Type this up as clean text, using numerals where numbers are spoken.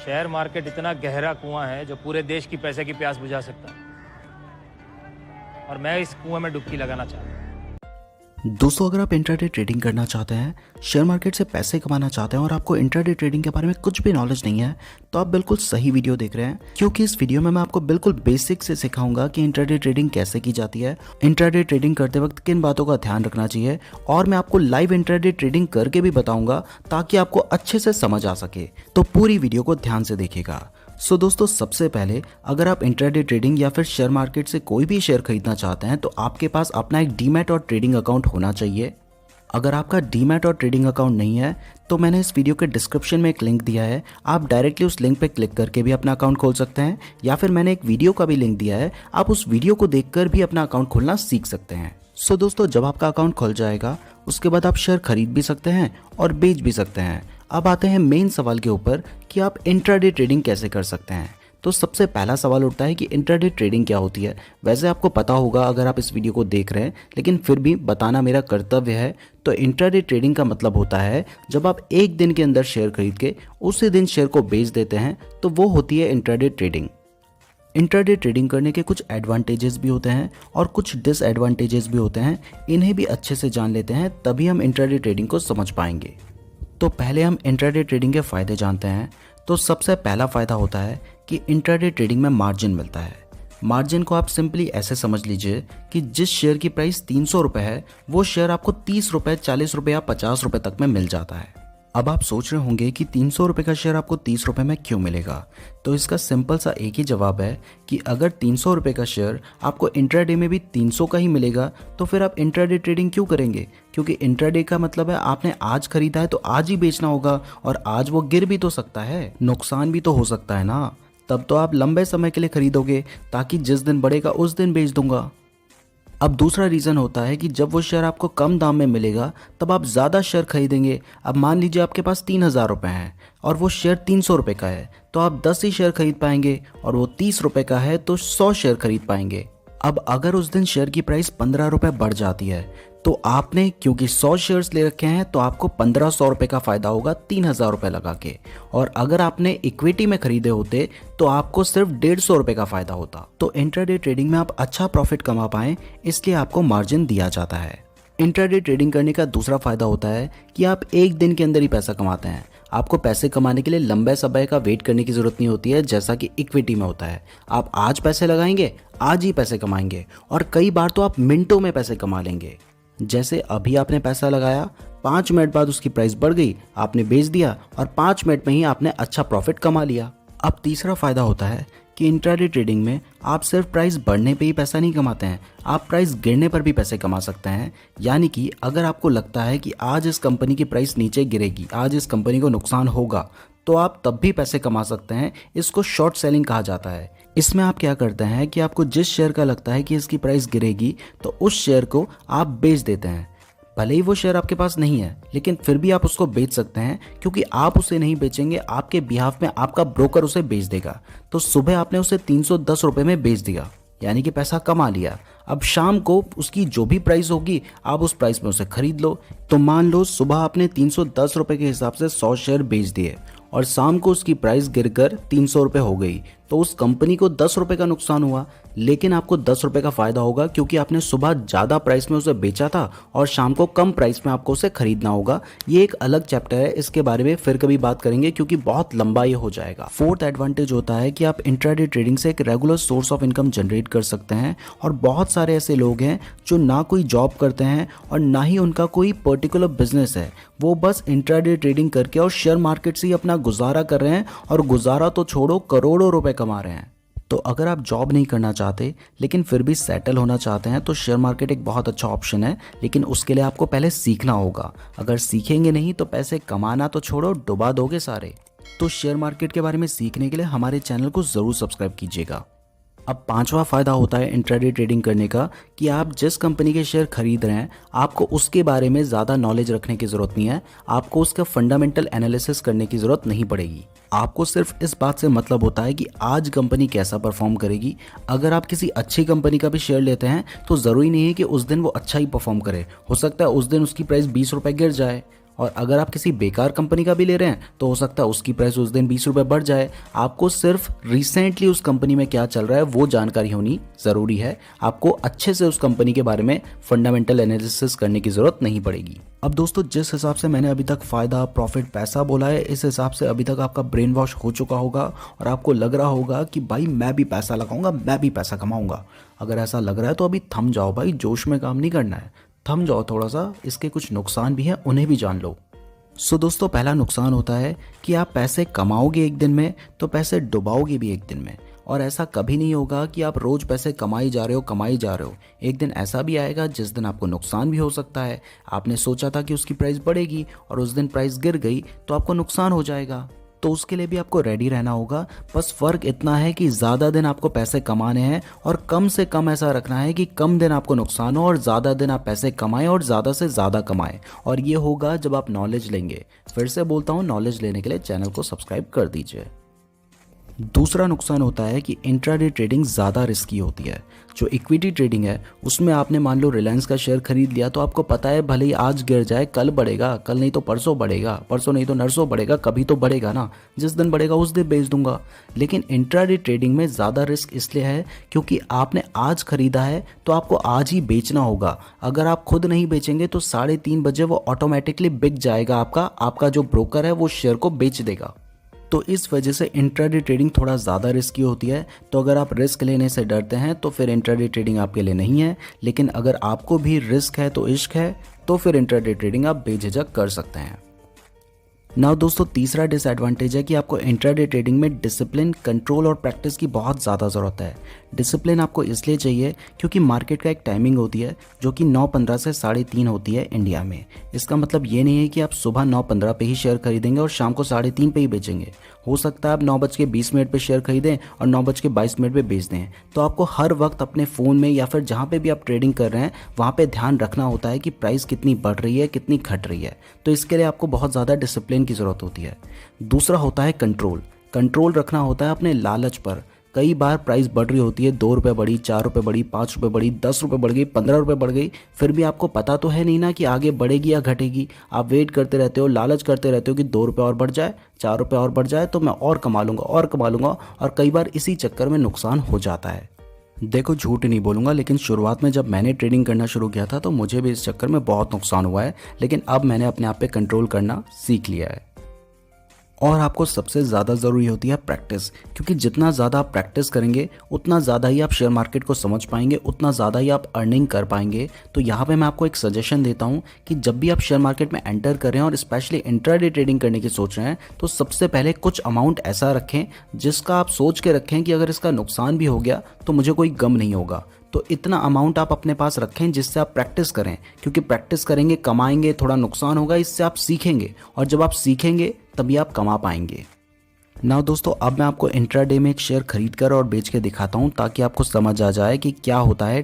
Share market इतना गहरा कुआं है जो पूरे देश की पैसे की प्यास बुझा सकता है, और मैं इस कुएं में डुबकी लगाना चाहता हूँ। दोस्तों, अगर आप इंट्राडे ट्रेडिंग करना चाहते हैं, शेयर मार्केट से पैसे कमाना चाहते हैं और आपको इंट्राडे ट्रेडिंग के बारे में कुछ भी नॉलेज नहीं है, तो आप बिल्कुल सही वीडियो देख रहे हैं, क्योंकि इस वीडियो में मैं आपको बिल्कुल बेसिक से सिखाऊंगा कि इंट्राडे ट्रेडिंग कैसे की जाती है, इंट्राडे ट्रेडिंग करते वक्त किन बातों का ध्यान रखना चाहिए, और मैं आपको लाइव इंट्राडे ट्रेडिंग करके भी बताऊंगा ताकि आपको अच्छे से समझ आ सके। तो पूरी वीडियो को ध्यान से देखिएगा। सो दोस्तों, सबसे पहले अगर आप इंट्राडे ट्रेडिंग या फिर शेयर मार्केट से कोई भी शेयर खरीदना चाहते हैं तो आपके पास अपना एक डीमैट और ट्रेडिंग अकाउंट होना चाहिए। अगर आपका डीमैट और ट्रेडिंग अकाउंट नहीं है तो मैंने इस वीडियो के डिस्क्रिप्शन में एक लिंक दिया है, आप डायरेक्टली उस लिंक पे क्लिक करके भी अपना अकाउंट खोल सकते हैं, या फिर मैंने एक वीडियो का भी लिंक दिया है, आप उस वीडियो को देखकर भी अपना अकाउंट खोलना सीख सकते हैं। सो दोस्तों, जब आपका अकाउंट खुल जाएगा उसके बाद आप शेयर खरीद भी सकते हैं और बेच भी सकते हैं। अब आते हैं मेन सवाल के ऊपर कि आप इंट्राडे ट्रेडिंग कैसे कर सकते हैं। तो सबसे पहला सवाल उठता है कि इंट्राडे ट्रेडिंग क्या होती है। वैसे आपको पता होगा अगर आप इस वीडियो को देख रहे हैं, लेकिन फिर भी बताना मेरा कर्तव्य है। तो इंट्राडे ट्रेडिंग का मतलब होता है जब आप एक दिन के अंदर शेयर खरीद के उसी दिन शेयर को बेच देते हैं, तो वो होती है इंट्राडे ट्रेडिंग। इंट्राडे ट्रेडिंग करने के कुछ एडवांटेजेस भी होते हैं और कुछ डिसएडवांटेजेस भी होते हैं, इन्हें भी अच्छे से जान लेते हैं, तभी हम इंट्राडे ट्रेडिंग को समझ पाएंगे। तो पहले हम इंट्राडे ट्रेडिंग के फ़ायदे जानते हैं। तो सबसे पहला फ़ायदा होता है कि इंट्राडे ट्रेडिंग में मार्जिन मिलता है। मार्जिन को आप सिंपली ऐसे समझ लीजिए कि जिस शेयर की प्राइस 300 रुपये है, वो शेयर आपको 30 रुपये, 40 रुपये या 50 रुपये तक में मिल जाता है। अब आप सोच रहे होंगे कि 300 रुपये का शेयर आपको 30 रुपये में क्यों मिलेगा। तो इसका सिंपल सा एक ही जवाब है कि अगर 300 रुपये का शेयर आपको इंट्राडे में भी 300 का ही मिलेगा, तो फिर आप इंट्राडे ट्रेडिंग क्यों करेंगे। क्योंकि इंट्राडे का मतलब है आपने आज खरीदा है तो आज ही बेचना होगा, और आज वो गिर भी तो सकता है, नुकसान भी तो हो सकता है ना। तब तो आप लंबे समय के लिए खरीदोगे ताकि जिस दिन बढ़ेगा उस दिन बेच दूंगा। अब दूसरा रीज़न होता है कि जब वो शेयर आपको कम दाम में मिलेगा तब आप ज़्यादा शेयर खरीदेंगे। अब मान लीजिए आपके पास 3000 रुपये हैं और वो शेयर 300 रुपये का है, तो आप 10 ही शेयर खरीद पाएंगे, और वो 30 रुपये का है तो 100 शेयर खरीद पाएंगे। अब अगर उस दिन शेयर की प्राइस 15 रुपये बढ़ जाती है, तो आपने क्योंकि 100 शेयर्स ले रखे हैं तो आपको 1500 रुपये का फ़ायदा होगा 3000 रुपये लगा के। और अगर आपने इक्विटी में खरीदे होते तो आपको सिर्फ 150 रुपये का फ़ायदा होता। तो इंट्राडे ट्रेडिंग में आप अच्छा प्रॉफिट कमा पाएँ, इसलिए आपको मार्जिन दिया जाता है। इंट्राडे ट्रेडिंग करने का दूसरा फ़ायदा होता है कि आप एक दिन के अंदर ही पैसा कमाते हैं। आपको पैसे कमाने के लिए लंबे समय का वेट करने की ज़रूरत नहीं होती है, जैसा कि इक्विटी में होता है। आप आज पैसे लगाएंगे, आज ही पैसे कमाएंगे, और कई बार तो आप मिनटों में पैसे कमा लेंगे। जैसे अभी आपने पैसा लगाया, 5 मिनट बाद उसकी प्राइस बढ़ गई, आपने बेच दिया, और 5 मिनट में ही आपने अच्छा प्रॉफिट कमा लिया। अब तीसरा फ़ायदा होता है कि इंट्राडे ट्रेडिंग में आप सिर्फ प्राइस बढ़ने पे ही पैसा नहीं कमाते हैं, आप प्राइस गिरने पर भी पैसे कमा सकते हैं। यानी कि अगर आपको लगता है कि आज इस कंपनी की प्राइस नीचे गिरेगी, आज इस कंपनी को नुकसान होगा, तो आप तब भी पैसे कमा सकते हैं। इसको शॉर्ट सेलिंग कहा जाता है। इसमें आप क्या करते हैं कि आपको जिस शेयर का लगता है कि इसकी प्राइस गिरेगी, तो उस शेयर को आप बेच देते हैं। भले ही वो शेयर आपके पास नहीं है, लेकिन फिर भी आप उसको बेच सकते हैं, क्योंकि आप उसे नहीं बेचेंगे, आपके बिहाफ में आपका ब्रोकर उसे बेच देगा। तो सुबह आपने उसे 310 रुपये में बेच दिया, यानी कि पैसा कमा लिया। अब शाम को उसकी जो भी प्राइस होगी आप उस प्राइस में उसे खरीद लो। तो मान लो सुबह आपने 310 रुपये के हिसाब से 100 शेयर बेच दिए, और शाम को उसकी प्राइस गिरकर 300 रुपये हो गई, तो उस कंपनी को 10 रुपये का नुकसान हुआ, लेकिन आपको 10 रुपये का फ़ायदा होगा, क्योंकि आपने सुबह ज़्यादा प्राइस में उसे बेचा था और शाम को कम प्राइस में आपको उसे खरीदना होगा। ये एक अलग चैप्टर है, इसके बारे में फिर कभी बात करेंगे, क्योंकि बहुत लंबा ये हो जाएगा। फोर्थ एडवांटेज होता है कि आप इंट्राडे ट्रेडिंग से एक regular source of income generate कर सकते हैं। और बहुत सारे ऐसे लोग हैं जो ना कोई जॉब करते हैं और ना ही उनका कोई पर्टिकुलर बिजनेस है, वो बस इंट्राडे ट्रेडिंग करके और शेयर मार्केट से ही अपना गुजारा कर रहे हैं, और गुजारा तो छोड़ो, करोड़ों रुपए कमा रहे हैं। तो अगर आप जॉब नहीं करना चाहते लेकिन फिर भी सेटल होना चाहते हैं, तो शेयर मार्केट एक बहुत अच्छा ऑप्शन है, लेकिन उसके लिए आपको पहले सीखना होगा। अगर सीखेंगे नहीं तो पैसे कमाना तो छोड़ो, डुबा दोगे सारे। तो शेयर मार्केट के बारे में सीखने के लिए हमारे चैनल को ज़रूर सब्सक्राइब कीजिएगा। अब पांचवा फ़ायदा होता है इंट्राडे ट्रेडिंग करने का कि आप जिस कंपनी के शेयर खरीद रहे हैं, आपको उसके बारे में ज़्यादा नॉलेज रखने की ज़रूरत नहीं है, आपको उसका फंडामेंटल एनालिसिस करने की ज़रूरत नहीं पड़ेगी। आपको सिर्फ इस बात से मतलब होता है कि आज कंपनी कैसा परफॉर्म करेगी। अगर आप किसी अच्छी कंपनी का भी शेयर लेते हैं तो ज़रूरी नहीं है कि उस दिन वो अच्छा ही परफॉर्म करे, हो सकता है उस दिन उसकी प्राइस 20 रुपये गिर जाए और अगर आप किसी बेकार कंपनी का भी ले रहे हैं तो हो सकता है उसकी प्राइस उस दिन 20 रुपये बढ़ जाए। आपको सिर्फ रिसेंटली उस कंपनी में क्या चल रहा है वो जानकारी होनी ज़रूरी है। आपको अच्छे से उस कंपनी के बारे में फंडामेंटल एनालिसिस करने की ज़रूरत नहीं पड़ेगी। अब दोस्तों जिस हिसाब से मैंने अभी तक फ़ायदा, प्रॉफिट, पैसा बोला है, इस हिसाब से अभी तक आपका ब्रेन वॉश हो चुका होगा और आपको लग रहा होगा कि भाई मैं भी पैसा लगाऊंगा, मैं भी पैसा कमाऊंगा। अगर ऐसा लग रहा है तो अभी थम जाओ भाई, जोश में काम नहीं करना है, थम जाओ थोड़ा सा। इसके कुछ नुकसान भी हैं, उन्हें भी जान लो। दोस्तों पहला नुकसान होता है कि आप पैसे कमाओगे एक दिन में तो पैसे डुबाओगे भी एक दिन में। और ऐसा कभी नहीं होगा कि आप रोज पैसे कमाई जा रहे हो। एक दिन ऐसा भी आएगा जिस दिन आपको नुकसान भी हो सकता है। आपने सोचा था कि उसकी प्राइस बढ़ेगी और उस दिन प्राइस गिर गई तो आपको नुकसान हो जाएगा। तो उसके लिए भी आपको रेडी रहना होगा। बस फ़र्क इतना है कि ज़्यादा दिन आपको पैसे कमाने हैं और कम से कम ऐसा रखना है कि कम दिन आपको नुकसान हो और ज़्यादा दिन आप पैसे कमाएं और ज़्यादा से ज़्यादा कमाएं। और ये होगा जब आप नॉलेज लेंगे। फिर से बोलता हूँ, नॉलेज लेने के लिए चैनल को सब्सक्राइब कर दीजिए। दूसरा नुकसान होता है कि इंट्राडे ट्रेडिंग ज़्यादा रिस्की होती है। जो इक्विटी ट्रेडिंग है उसमें आपने मान लो रिलायंस का शेयर खरीद लिया तो आपको पता है भले ही आज गिर जाए कल बढ़ेगा, कल नहीं तो परसों बढ़ेगा, परसों नहीं तो नरसों बढ़ेगा, कभी तो बढ़ेगा ना, जिस दिन बढ़ेगा उस दिन बेच दूंगा। लेकिन इंट्राडे ट्रेडिंग में ज़्यादा रिस्क इसलिए है क्योंकि आपने आज खरीदा है तो आपको आज ही बेचना होगा। अगर आप खुद नहीं बेचेंगे तो 3:30 बजे वो ऑटोमेटिकली बिक जाएगा, आपका जो ब्रोकर है वो शेयर को बेच देगा। तो इस वजह से इंट्राडे ट्रेडिंग थोड़ा ज़्यादा रिस्की होती है। तो अगर आप रिस्क लेने से डरते हैं तो फिर इंट्राडे ट्रेडिंग आपके लिए नहीं है। लेकिन अगर आपको भी रिस्क है तो इश्क है, तो फिर इंट्राडे ट्रेडिंग आप बेझिझक कर सकते हैं। नाउ दोस्तों तीसरा डिसएडवांटेज है कि आपको इंट्राडे ट्रेडिंग में डिसिप्लिन, कंट्रोल और प्रैक्टिस की बहुत ज़्यादा ज़रूरत है। डिसिप्लिन आपको इसलिए चाहिए क्योंकि मार्केट का एक टाइमिंग होती है जो कि 9:15 से 3:30 होती है इंडिया में। इसका मतलब ये नहीं है कि आप सुबह 9:15 पे ही शेयर खरीदेंगे और शाम को 3:30 पे ही बेचेंगे। हो सकता है आप 9:20 पे शेयर खरीदें और 9:22 पे बेच दें। तो आपको हर वक्त अपने फ़ोन में या फिर जहाँ पे भी आप ट्रेडिंग कर रहे हैं वहाँ पे ध्यान रखना होता है कि प्राइस कितनी बढ़ रही है, कितनी घट रही है। तो इसके लिए आपको बहुत ज़्यादा डिसिप्लिन की ज़रूरत होती है। दूसरा होता है कंट्रोल रखना होता है अपने लालच पर। कई बार प्राइस बढ़ रही होती है, 2 रुपये बढ़ी, 4 रुपये बढ़ी, 5 रुपये बढ़ी, 10 रुपये बढ़ गई, 15 रुपये बढ़ गई, फिर भी आपको पता तो है नहीं ना कि आगे बढ़ेगी या घटेगी। आप वेट करते रहते हो, लालच करते रहते हो कि 2 रुपये और बढ़ जाए, 4 रुपये और बढ़ जाए तो मैं और कमा लूँगा और कई बार इसी चक्कर में नुकसान हो जाता है। देखो झूठ नहीं बोलूँगा, लेकिन शुरुआत में जब मैंने ट्रेडिंग करना शुरू किया था तो मुझे भी इस चक्कर में बहुत नुकसान हुआ है। लेकिन अब मैंने अपने आप पे कंट्रोल करना सीख लिया है। और आपको सबसे ज़्यादा ज़रूरी होती है प्रैक्टिस, क्योंकि जितना ज़्यादा आप प्रैक्टिस करेंगे उतना ज़्यादा ही आप शेयर मार्केट को समझ पाएंगे, उतना ज़्यादा ही आप अर्निंग कर पाएंगे। तो यहाँ पे मैं आपको एक सजेशन देता हूँ कि जब भी आप शेयर मार्केट में एंटर कर रहे हैं और स्पेशली इंट्राडे ट्रेडिंग करने की सोच रहे हैं तो सबसे पहले कुछ अमाउंट ऐसा रखें जिसका आप सोच के रखें कि अगर इसका नुकसान भी हो गया तो मुझे कोई गम नहीं होगा। तो इतना अमाउंट आप अपने पास रखें जिससे आप प्रैक्टिस करें, क्योंकि प्रैक्टिस करेंगे, कमाएंगे, थोड़ा नुकसान होगा, इससे आप सीखेंगे और जब आप सीखेंगे तभी आप कमा पाएंगे। नाउ दोस्तों अब मैं आपको इंट्राडे में एक शेयर खरीद कर और बेच के दिखाता हूँ ताकि आपको समझ आ जाए कि क्या होता है